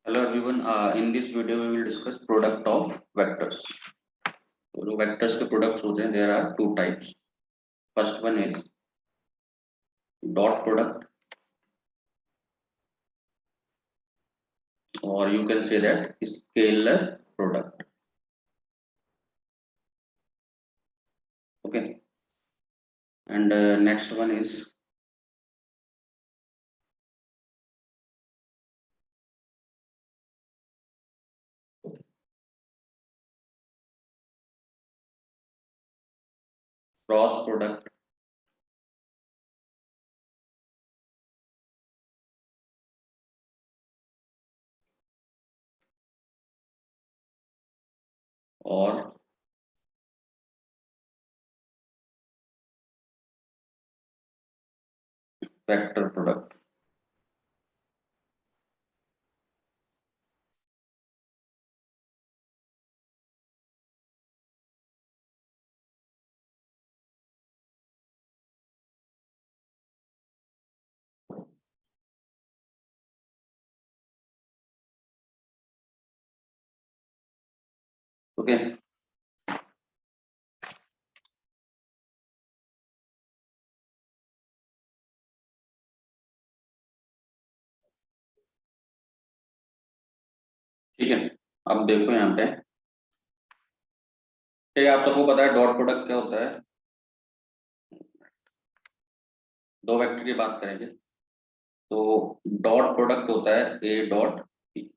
Hello everyone. In this video we will discuss product of vectors. तो जो vectors के products होते हैं, there are two types. First one is dot product, or you can say that scalar product. Okay. And next one is cross product. Or vector product. Okay. ठीक है, अब देखो यहाँ पे, ठीक है, आप सबको पता है डॉट प्रोडक्ट क्या होता है। दो वेक्टर की बात करेंगे तो डॉट प्रोडक्ट होता है ए डॉट बी,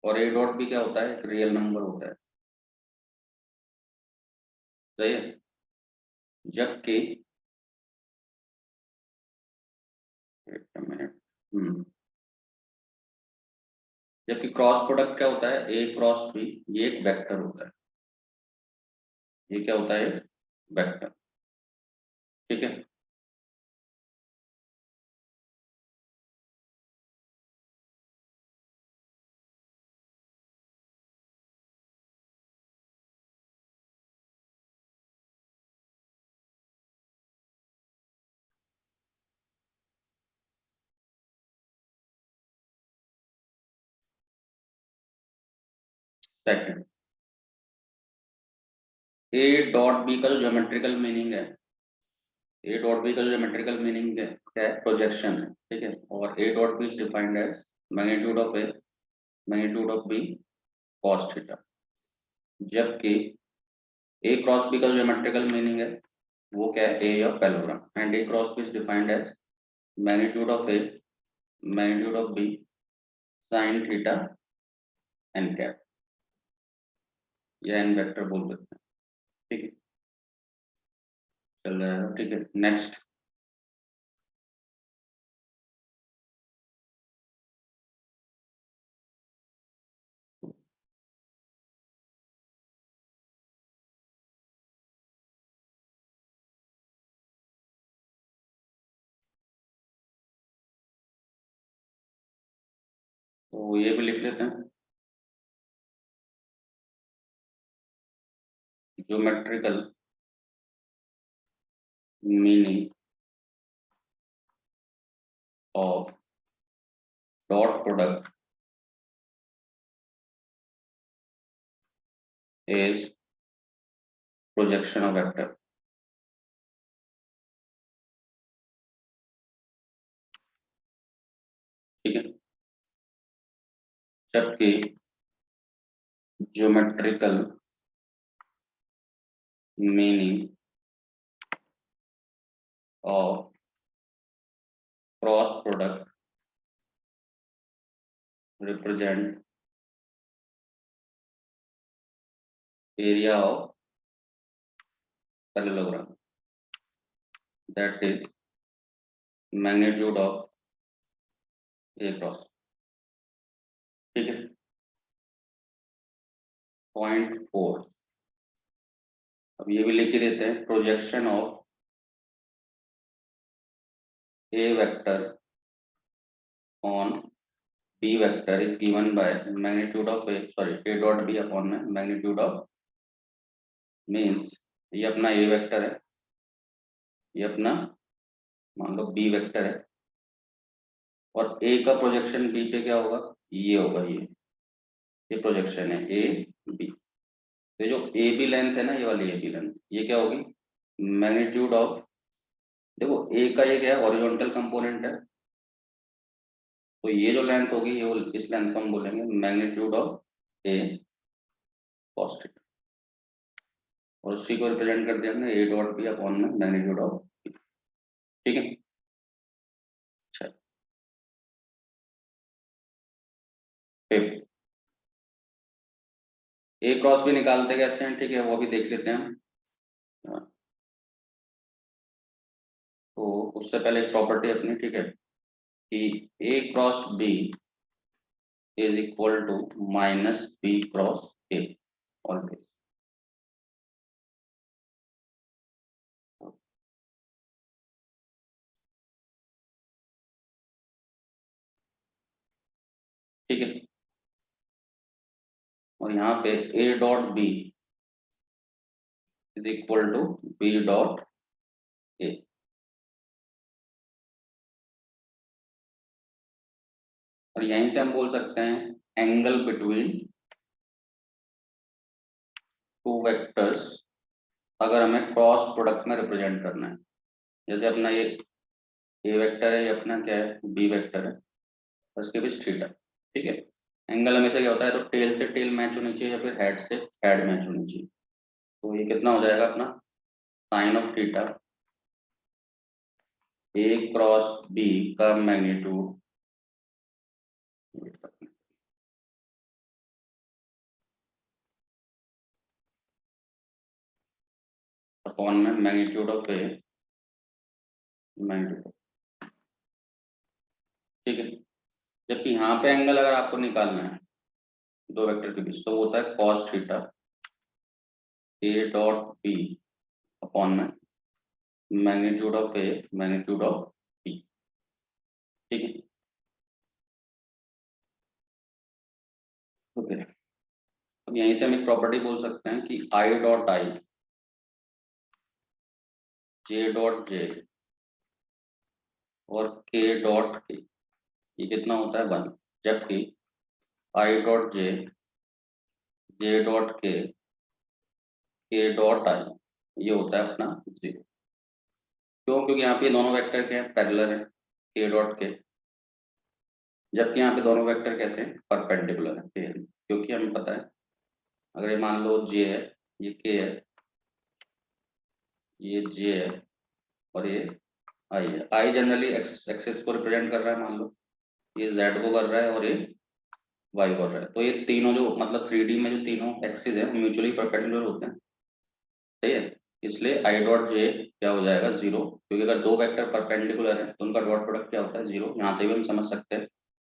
और ए डॉट बी क्या होता है, एक रियल नंबर होता है, सही है। जबकि एक मिनट, जबकि क्रॉस प्रोडक्ट क्या होता है, ए क्रॉस बी, ये एक वेक्टर होता है। ये क्या होता है, एक वेक्टर। ठीक है, सेकंड, ए डॉट बी का जो ज्योमेट्रिकल मीनिंग है, ए डॉट बी का जो ज्योमेट्रिकल मीनिंग है क्या है, प्रोजेक्शन है। ठीक है, और A dot B is defined as magnitude of A, magnitude of B, cos theta. जबकि ए क्रॉस बी का जो ज्योमेट्रिकल मीनिंग है वो क्या है, A of parallelogram, and A cross B is defined as magnitude of A, magnitude of B, sine theta N cap, या N vector बोल सकते हैं। ठीक है, चल रहा है। ठीक है, नेक्स्ट, तो ये भी लिख लेते हैं, geometrical meaning of dot product is projection of vector. ठीक है, जबकि geometrical meaning of cross product represent area of parallelogram, that is magnitude of A cross. ठीक है, पॉइंट 4, अब ये भी लिख ही देते हैं, projection of A vector on B vector is given by magnitude of A, sorry, A dot B upon में मैग्नीट्यूड ऑफ, मीन्स ये अपना ए वेक्टर है, ये अपना मान लो बी वेक्टर है, और ए का प्रोजेक्शन बी पे क्या होगा, ये होगा ये। ये प्रोजेक्शन है ए बी। ये जो ए बी लेंथ है ना, ये वाली ए बी लेंथ, ये क्या होगी, मैग्नीट्यूड ऑफ, देखो ए का ये क्या है, हॉरिजॉन्टल कंपोनेंट है, तो ये जो लेंथ होगी ये इस लेंथ को हम बोलेंगे magnitude of A cos theta, और उसी को रिप्रेजेंट कर दिया हमने ए डॉट बी अपॉन में मैग्नीट्यूड ऑफ, ठीक है। अच्छा, फिफ्थ, ए क्रॉस भी निकालते कैसे हैं, ठीक है, वो भी देख लेते हैं हम। हाँ, तो उससे पहले एक प्रॉपर्टी अपनी, ठीक है, कि A cross B is equal to minus B cross A always. ठीक है, और यहाँ पे A dot B is equal to B dot A, और यहीं से हम बोल सकते हैं एंगल बिटवीन टू वेक्टर्स, अगर हमें क्रॉस प्रोडक्ट में रिप्रेजेंट करना है, जैसे अपना ये ए वेक्टर है, ये अपना क्या है, बी वेक्टर है, उसके बीच थीटा, ठीक है। एंगल हमेशा क्या होता है, तो टेल से टेल मैच होनी चाहिए या फिर हेड से हेड मैच होनी चाहिए, तो ये कितना हो जाएगा अपना sine of theta A cross B का मैग्नीट्यूड अपॉन में मैग्नीट्यूड ऑफ ए मैग्नीट्यूड, ठीक है। जबकि यहाँ पे एंगल अगर आपको निकालना है दो वेक्टर के बीच, तो वो होता है cos theta A dot B upon में magnitude of A magnitude of B, ठीक है। ओके, अब यहीं से हम एक प्रॉपर्टी बोल सकते हैं कि I dot I J dot J और के डॉट के, ये कितना होता है 1, जबकि आई डॉट जे डॉट के डॉट आई ये होता है अपना 0। क्यों, क्योंकि यहाँ पे दोनों वेक्टर क्या है, पैरेलल है, के डॉट के, जबकि यहाँ पे दोनों वेक्टर कैसे हैं, परपेंडिकुलर है, क्योंकि हमें पता है अगर ये मान लो जे है, ये के है, ये जे है, और ये आई है, आई जनरली एक्सिस को रिप्रेजेंट कर रहा है, मान लो ये जेड को कर रहा है और ये वाई कर रहा है, तो ये तीनों जो मतलब 3D में जो तीनों एक्सिस है म्यूचुअली परपेंडिकुलर होते हैं, सही है। इसलिए आई डॉट जे क्या हो जाएगा 0, क्योंकि अगर दो वेक्टर परपेंडिकुलर है तो उनका डॉट प्रोडक्ट क्या होता है 0। यहाँ से भी हम समझ सकते हैं,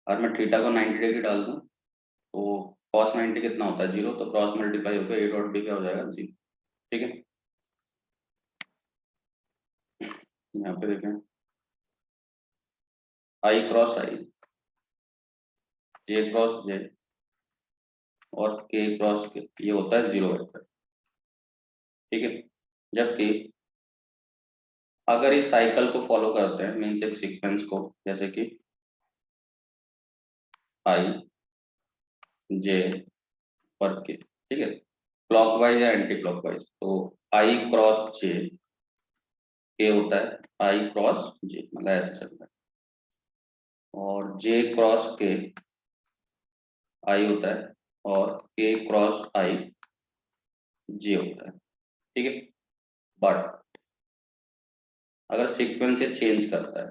अगर मैं थीटा को 90 डिग्री डाल दूँ तो कॉस 90 कितना होता है 0, तो क्रॉस मल्टीप्लाई होकर ए डॉट बी क्या हो जाएगा 0, ठीक है। यहाँ पे देखें आई क्रॉस आई, जे क्रॉस जे और के क्रॉस के, ये होता है 0 वेक्टर, ठीक है। जबकि अगर इस साइकिल को फॉलो करते हैं, मीन्स एक सीक्वेंस को, जैसे कि आई जे और के, ठीक है, क्लॉकवाइज या एंटी क्लॉकवाइज, तो आई क्रॉस जे के होता है आई क्रॉस जे, मतलब ऐसे चल रहा है, और जे क्रॉस के आई होता है, और के क्रॉस आई जे होता है, ठीक है। बट अगर सीक्वेंस से चेंज करता है,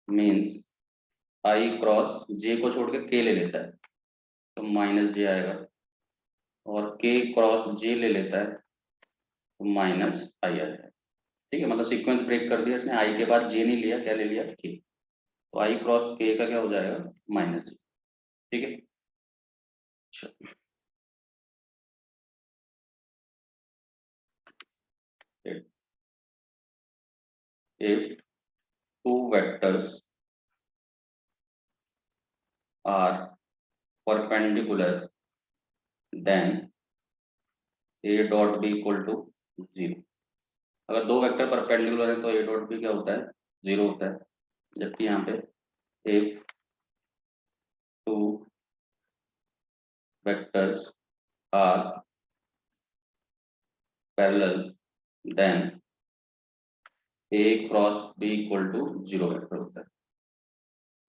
मीन्स आई क्रॉस जे को छोड़ के के ले लेता है, तो माइनस जे आएगा, और के क्रॉस जे ले लेता है तो माइनस आई आ जाएगा, ठीक है। मतलब सीक्वेंस ब्रेक कर दिया इसने, आई के बाद जे नहीं लिया, क्या ले लिया के, तो आई क्रॉस के का क्या हो जाएगा माइनस जे, ठीक है। if two vectors are perpendicular then a dot b equal to 0। अगर दो वेक्टर परपेंडिकुलर है तो a डॉट बी क्या होता है 0 होता है, जबकि यहाँ पे if two vectors are parallel, then A cross B equal to 0 vector होता है।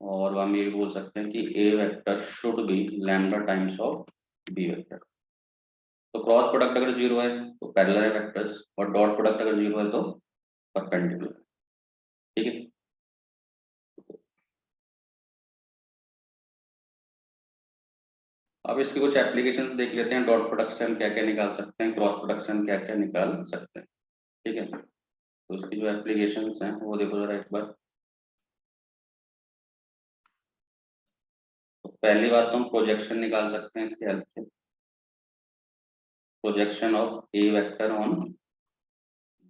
और हम ये भी बोल सकते हैं कि A vector should be lambda times of B vector. तो क्रॉस प्रोडक्ट अगर 0 है तो पैरेलल है वेक्टर्स, और डॉट प्रोडक्ट अगर 0 है तो परपेंडिकुलर। ठीक है, अब इसके कुछ एप्लीकेशंस देख लेते हैं। डॉट प्रोडक्ट से हम क्या क्या निकाल सकते हैं, क्रॉस प्रोडक्ट से हम क्या क्या निकाल सकते हैं। ठीक है, तो इसकी जो एप्लीकेशंस हैं वो देखो जरा एक बार। तो पहली बात तो हम प्रोजेक्शन निकाल सकते हैं इसकी हेल्प से। Projection of A vector on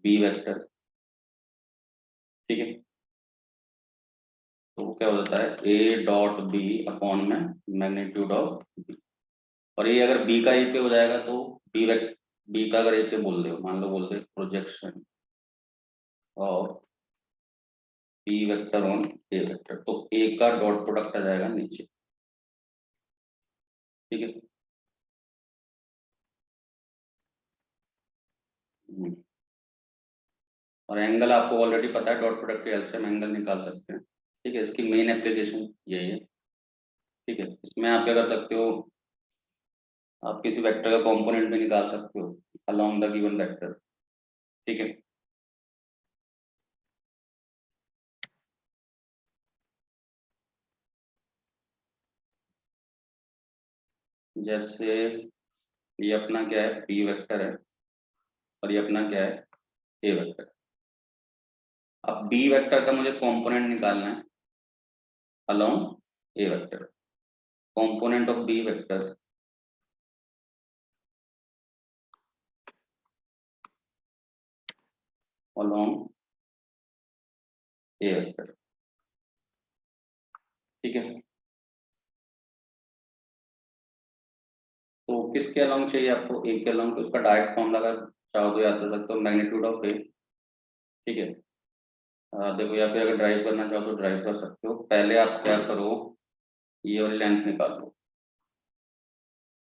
B vector. ठीक है, तो क्या हो जाता है ए डॉट बी अपॉन में मैग्नीट्यूड ऑफ बी। और ये अगर बी का ए पे हो जाएगा तो बी का अगर ए पे बोल दे, मान लो बोल दे projection of B vector on A vector, तो ए का डॉट प्रोडक्ट आ जाएगा नीचे। ठीक है, और एंगल आपको ऑलरेडी पता है, डॉट प्रोडक्ट की हेल्प से हम एंगल निकाल सकते हैं। ठीक है, इसकी मेन एप्लीकेशन यही है। ठीक है, इसमें आप क्या कर सकते हो, आप किसी वेक्टर का कंपोनेंट भी निकाल सकते हो अलोंग द गिवन वेक्टर। ठीक है, जैसे ये अपना क्या है बी वेक्टर है, और ये अपना क्या है ए वेक्टर। अब बी वेक्टर का मुझे कंपोनेंट निकालना है along A vector. Component of B vector along A vector. ठीक है, तो किसके अलोंग चाहिए आपको, ए के अलोंग। तो उसका डायरेक्ट फॉर्म अगर चाहो तो याद कर सकते हो, मैग्नीट्यूड ऑफ ए। ठीक है, देखो, या फिर अगर ड्राइव करना चाहो तो ड्राइव कर सकते हो। पहले आप क्या करो, ये वाली लेंथ निकाल लो,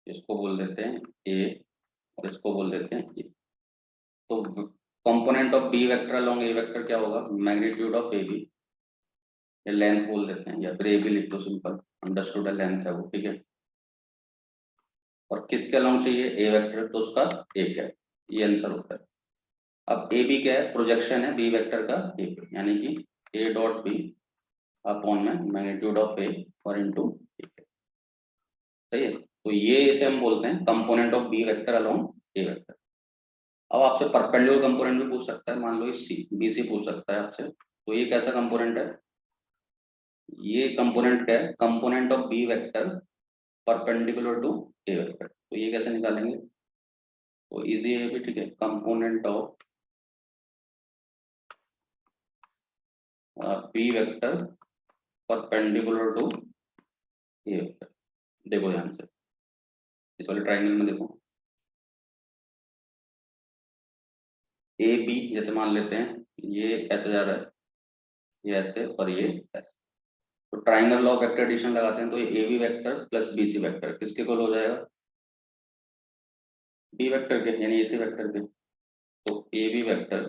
इसको बोल देते हैं ए और इसको बोल देते हैं ए। तो component of B vector along A vector क्या होगा, मैग्नीट्यूड ऑफ ए बी। ये लेंथ बोल देते हैं, या फिर ए बी लिख दो, सिंपल अंडरस्टूड है, लेंथ है वो। ठीक है, और किसके अलोंग चाहिए ए वेक्टर, तो उसका एक है, ये आंसर होता है। अब ए बी क्या है, प्रोजेक्शन है बी वेक्टर का ए पे, यानी कि ए डॉट बी अपॉन में मैग्नीट्यूड ऑफ ए और इनटू ए। सही है, तो ये इसे हम बोलते हैं component of B vector along A vector. अब आपसे परपेंडिकुलर कंपोनेंट भी पूछ सकता है, मान लो सी बी सी पूछ सकता है आपसे। तो ये कैसा कंपोनेंट है, ये कंपोनेंट क्या है, component of B vector perpendicular to A vector. तो ये कैसे निकालेंगे, तो इजी है भी। ठीक है, component of B vector perpendicular to A vector. देखो ध्यान से, इस वाले ट्राइंगल में देखो, ए बी जैसे मान लेते हैं, ये ऐसे जा रहा है, ये ऐसे और ये ऐसे। तो triangle law of vector addition लगाते हैं, तो ये A B vector plus B C vector किसके इक्वल हो जाएगा, बी वेक्टर के, यानी ए सी वेक्टर के। तो A B vector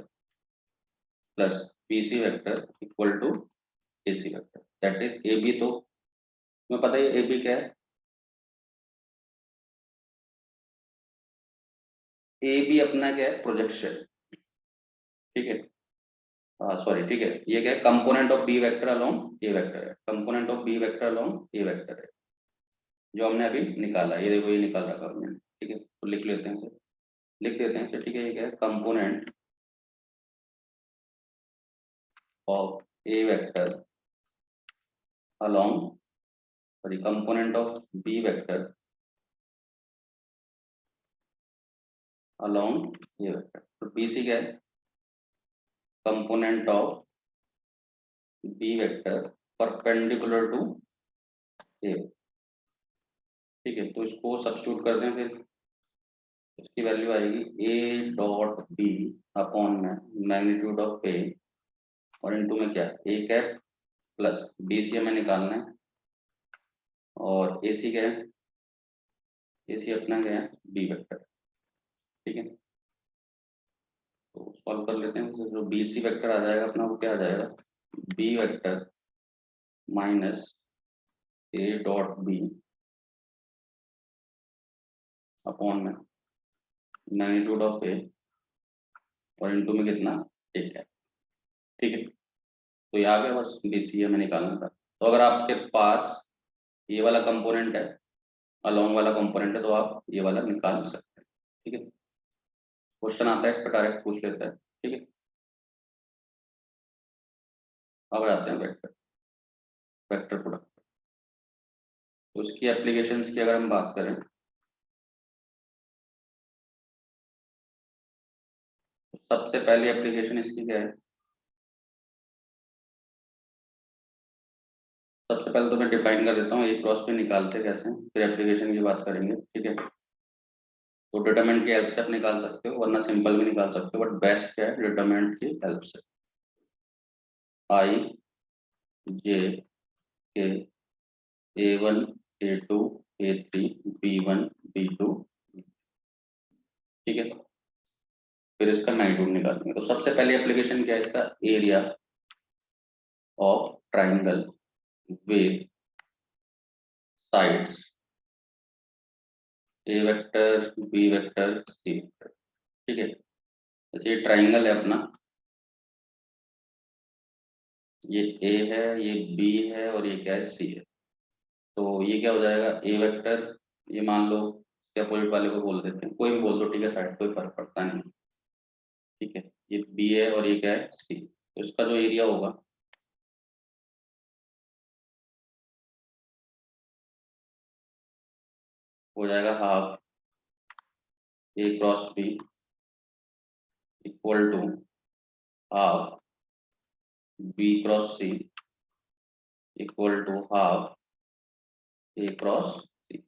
plus B C vector equal to A C vector, that is A B. तो तुम्हें पता है ए बी क्या है, ए बी अपना क्या है प्रोजेक्शन। ठीक है, सॉरी, ठीक है, ये क्या है, component of B vector along A vector है, component of B vector along A vector है, जो हमने अभी निकाला। ये देखो, ये निकाल रखा हमने। ठीक है, तो लिख लेते हैं इसे, लिख देते हैं इसे। ठीक है, ये क्या है, component of A vector along, sorry, component of B vector along A vector. तो बी सी क्या है, component of B vector perpendicular to A. ठीक है, तो इसको सब्स्टिट्यूट कर दें फिर, इसकी वैल्यू आएगी ए डॉट बी अपॉन में मैग्नीट्यूड ऑफ ए और इनटू में क्या, ए कैप प्लस बी सी हमें निकालना है, और ए सी क्या है, ए सी अपना क्या है, बी वेक्टर, ठीक है। तो सॉल्व कर लेते हैं। तो जो बी सी वेक्टर आ जाएगा अपना, वो क्या आ जाएगा, B vector minus A dot B upon में मैग्नीट्यूड ऑफ ए और इनटू में कितना, एक है, ठीक है। तो ये आ गया, बस बी सी हमें निकालना था। तो अगर आपके पास ये वाला कंपोनेंट है, अलोंग वाला कंपोनेंट है, तो आप ये वाला निकाल सकते हैं, ठीक है। क्वेश्चन आता है इस पर डायरेक्ट पूछ लेता है, ठीक है। अब आते हैं वेक्टर, वेक्टर प्रोडक्ट। तो इसकी एप्लीकेशंस की अगर हम बात करें, तो सबसे पहली एप्लीकेशन इसकी क्या है, सबसे पहले तो मैं डिफाइन कर देता हूँ ए क्रॉस पे निकालते कैसे हैं, फिर एप्लीकेशन की बात करेंगे, ठीक है। तो डिटरमिनेंट की हेल्प से आप निकाल सकते हो, वरना सिंपल भी निकाल सकते हो, बट बेस्ट क्या है, डिटरमिनेंट की हेल्प से। I J K A one A two A three B one B two, ठीक है। फिर इसका मैग्नीट्यूड निकालेंगे। तो सबसे पहली एप्लीकेशन क्या है इसका, area of triangle with sides A vector B vector C vector, ठीक है। जैसे ये ट्राइंगल है अपना, ये ए है, ये बी है और ये क्या है, सी है। तो ये क्या हो जाएगा, ए वेक्टर, ये मान लो इसके अपोजिट वाले को बोल देते हैं, कोई भी बोल दो, ठीक है, साइड कोई फर्क पड़ता नहीं, ठीक है। ये बी है और ये क्या है, सी। तो इसका जो एरिया होगा, हो जाएगा half A cross B equal to half B cross C equal to half A cross C.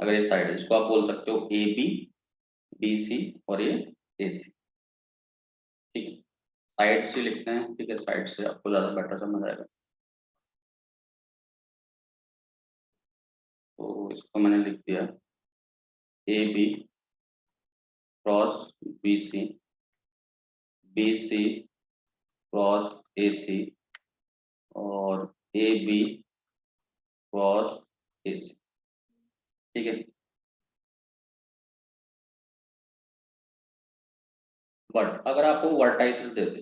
अगर ये साइड है, इसको आप बोल सकते हो ए बी, बी सी और ये ए सी, ठीक है। साइड से लिखते हैं, ठीक है, साइड से आपको ज्यादा बेटर समझ आएगा। तो इसको मैंने लिख दिया A B cross B C, B C cross A C और ए बी क्रॉस ए सी, ठीक है। बट अगर आपको वर्टाइसिस दे दे,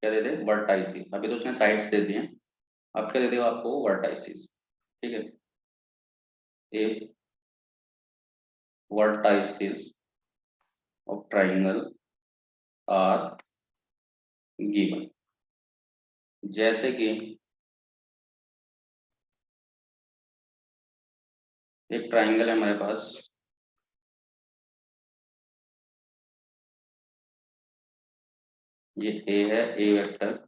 क्या दे दे, वर्टाइसिस, अभी तो उसने साइड्स दे दिए हैं, अब क्या दे दे आपको, वर्टाइसिस, ठीक है। If vertices of triangle are given, जैसे कि एक ट्राइंगल है हमारे पास, ये ए है, ए वेक्टर,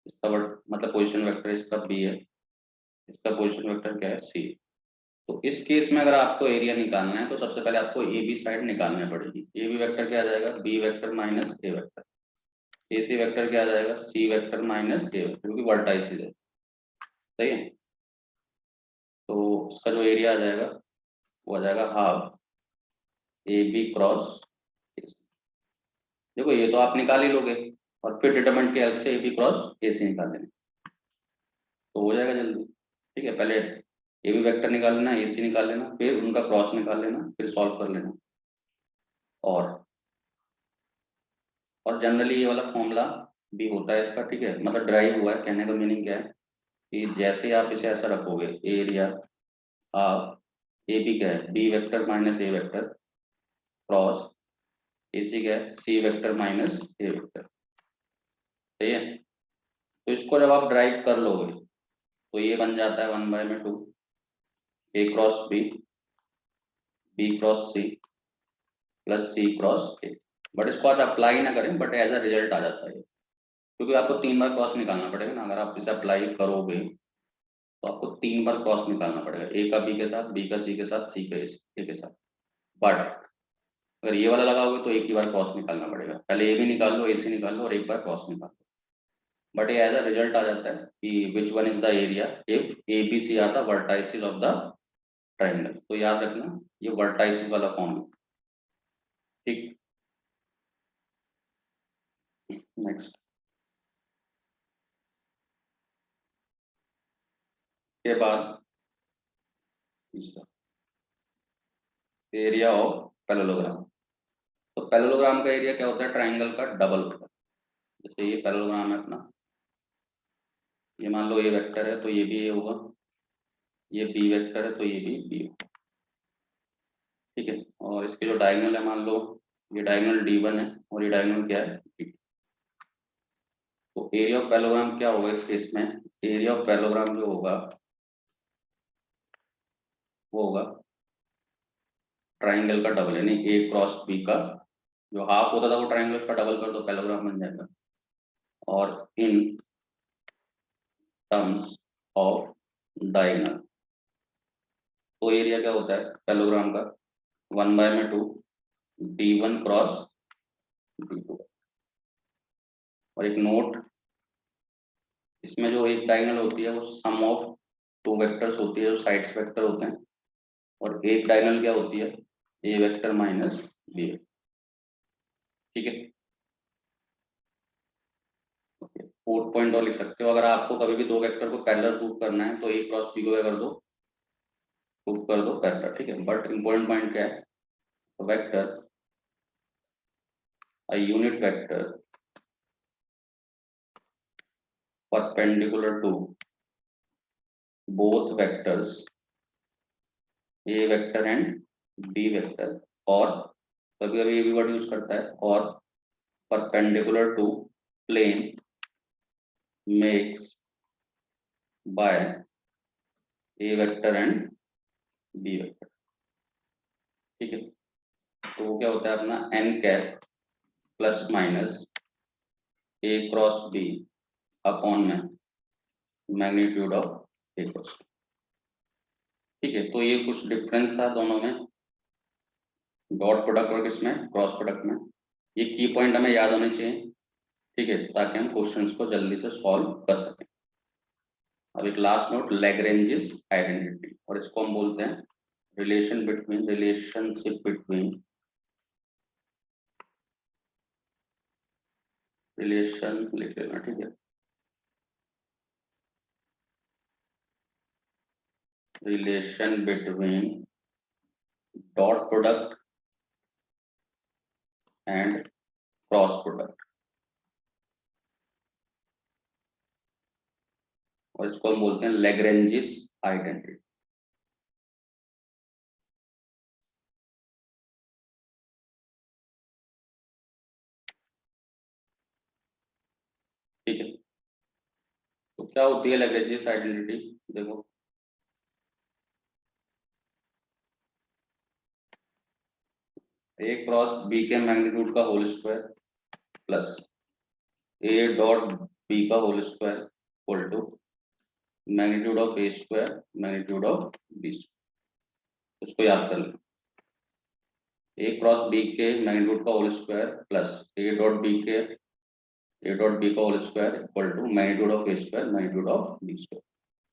इसका मतलब पोजीशन वेक्टर इसका बी है, इसका पोजीशन वेक्टर क्या है, सी। तो इस केस में अगर आपको एरिया निकालना है, तो सबसे पहले आपको ए बी साइड निकालनी पड़ेगी। ए बी वेक्टर क्या आ जाएगा, B vector minus A vector, A C vector क्या आ जाएगा, सी वेक्टर माइनस ए वेक्टर, क्योंकि वर्टाइसिस है, सही है। तो इसका जो एरिया आ जाएगा, वो आ जाएगा half A B cross A C. देखो ये तो आप निकाल ही लोगे, और फिर डिटरमिनेंट की हेल्प से ए बी क्रॉस ए सी निकाल लेंगे, तो हो जाएगा जल्दी, ठीक है। पहले ए बी वेक्टर निकाल लेना, ए सी निकाल लेना, फिर उनका क्रॉस निकाल लेना, फिर सॉल्व कर लेना। और जनरली ये वाला फॉर्मूला भी होता है इसका, ठीक है, मतलब ड्राइव हुआ है, कहने का मीनिंग क्या है कि जैसे आप इसे ऐसा रखोगे, एरिया ऑफ ए बी क्या है, B vector minus A vector cross A C क्या है, C vector minus A vector, सही है। तो इसको जब आप ड्राइव कर लोगे, तो ये बन जाता है 1/2 A cross B, B cross C plus C cross A. But इसको आज अप्लाई ना करें, बट एज अ रिजल्ट आ जाता है, क्योंकि आपको 3 बार क्रॉस निकालना पड़ेगा ना, अगर आप इसे अप्लाई करोगे तो आपको 3 बार क्रॉस निकालना पड़ेगा, ए का बी के साथ, बी का सी के साथ, सी का ए के साथ। बट अगर ये वाला लगाओगे तो एक ही बार क्रॉस निकालना पड़ेगा, पहले ए भी निकाल लो, ए सी निकाल लो और एक बार क्रॉस निकाल लो। बट ये एज अ रिजल्ट आ जाता है कि which one is the area if A B C are the vertices of the triangle. तो याद रखना ये वर्टाइसिस वाला फॉर्म है, ठीक। नेक्स्ट के बाद एरिया ऑफ पैरेललोग्राम। तो पैरेललोग्राम का एरिया क्या होता है, ट्राइंगल का डबल होता है। जैसे ये पैरेललोग्राम है अपना, ये मान लो ए वेक्टर है तो ये भी ए होगा, ये बी वेक्टर है तो ये भी बी होगा, ठीक है। और इसके जो डायगोनल है, मान लो ये डायगोनल D1 है और ये डायगोनल क्या है D2। तो एरिया ऑफ पैरेललोग्राम क्या होगा इस केस में, एरिया ऑफ पैरेललोग्राम जो होगा वो होगा ट्राइंगल का डबल, यानी ए क्रॉस बी का जो हाफ होता था वो ट्राइंगल उसका डबल कर दो, पैरेललोग्राम बन जाएगा। और इन टर्म्स ऑफ डायगोनल, तो एरिया क्या होता है पैरेललोग्राम का 1/2 D1 क्रॉस D2। और एक नोट, इसमें जो एक डायगोनल होती है वो सम ऑफ टू वेक्टर्स होती है जो साइड्स वेक्टर होते हैं, और एक डायगोनल क्या होती है ए वेक्टर माइनस बी, ठीक है। फोर्थ पॉइंट और लिख सकते हो, अगर आपको कभी भी दो वेक्टर को पैरेलल प्रूव करना है तो ए क्रॉस बी को क्या कर दो, प्रूव कर दो पैरेलल, ठीक है। बट इंपॉर्टेंट पॉइंट क्या है, vector a unit vector perpendicular to both vectors a vector and b vector, और कभी कभी ये भी वर्ड यूज करता है, और perpendicular to plane makes by a vector and b vector, ठीक है। तो वो क्या होता है अपना n cap plus minus a cross b upon में मैग्नीट्यूड ऑफ ए क्रॉस, ठीक है। तो ये कुछ डिफरेंस था दोनों में, डॉट प्रोडक्ट और किसमें, क्रॉस प्रोडक्ट में। ये की पॉइंट हमें याद होने चाहिए, ठीक है, ताकि हम क्वेश्चंस को जल्दी से सॉल्व कर सकें। अब एक लास्ट नोट, लैग्रेंजिस आइडेंटिटी, और इसको हम बोलते हैं रिलेशनशिप बिटवीन रिलेशन, लिख लेना, ठीक है, relation between dot product and cross product, और इसको हम बोलते हैं लैग्रेंजिस आइडेंटिटी, ठीक है। तो क्या होती है लैग्रेंजिस आइडेंटिटी, देखो ए क्रॉस बी के मैग्नीट्यूड का whole square plus A dot B का whole square equal to magnitude of A square magnitude of B square. इसको याद कर लें, ए क्रॉस बी के मैग्नीट्यूड का whole square plus A dot B का whole square equal to magnitude of A square magnitude of B square.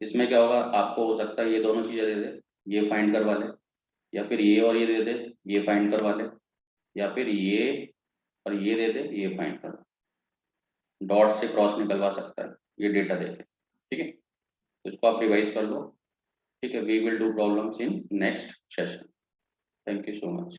इसमें क्या होगा, आपको हो सकता है ये दोनों चीजें दे दे, ये फाइंड करवा ले, या फिर ये और ये दे दे, ये फाइंड करवा ले, या फिर ये और ये दे दे, ये फाइंड करवा, डॉट से क्रॉस निकलवा सकता है ये डेटा देके, ठीक है। तो इसको आप रिवाइज कर लो, ठीक है। We will do problems in next session. Thank you so much.